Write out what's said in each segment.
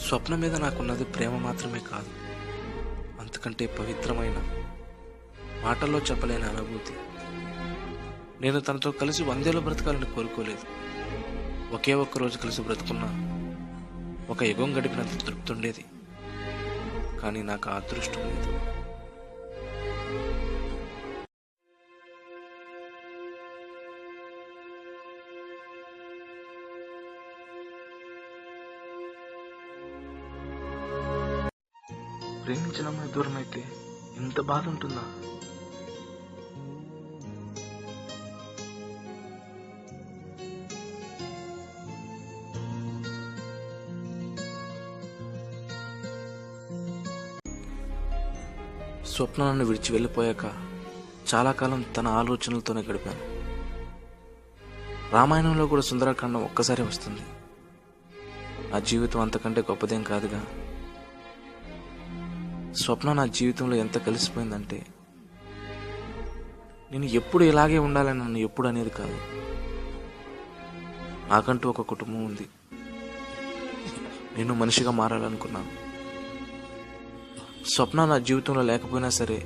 స్వప్న మీద నాకున్నది ప్రేమ మాత్రమే కాదు, అంతకంటే పవిత్రమైన, మాటల్లో చెప్పలేని అనుభూతి. నేను తనతో కలిసి 100 ఏళ్ళు బ్రతకాలని కోరుకోలేదు. ఒకే ఒక్క రోజు కలిసి బ్రతుకున్నా ఒక యుగం గడిపినంత తృప్తి ఉండేది. కానీ నాకు ఆ అదృష్టం లేదు. ప్రేమించిన అమ్మాయి దూరం అయితే ఎంత బాధ ఉంటుందా? స్వప్న నన్ను విడిచి వెళ్ళిపోయాక చాలా కాలం తన ఆలోచనలతోనే గడిపాను. రామాయణంలో కూడా సుందరకాండం ఒక్కసారి వస్తుంది. నా జీవితం అంతకంటే గొప్పదేం కాదుగా. స్వప్న నా జీవితంలో ఎంత కలిసిపోయిందంటే, నేను ఎప్పుడు ఇలాగే ఉండాలని నన్ను ఎప్పుడు అనేది కాదు. నాకంటూ ఒక కుటుంబం ఉంది. నేను మనిషిగా మారాలనుకున్నాను. స్వప్న నా జీవితంలో లేకపోయినా సరే,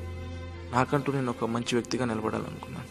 నాకంటూ నేను ఒక మంచి వ్యక్తిగా నిలబడాలనుకున్నాను.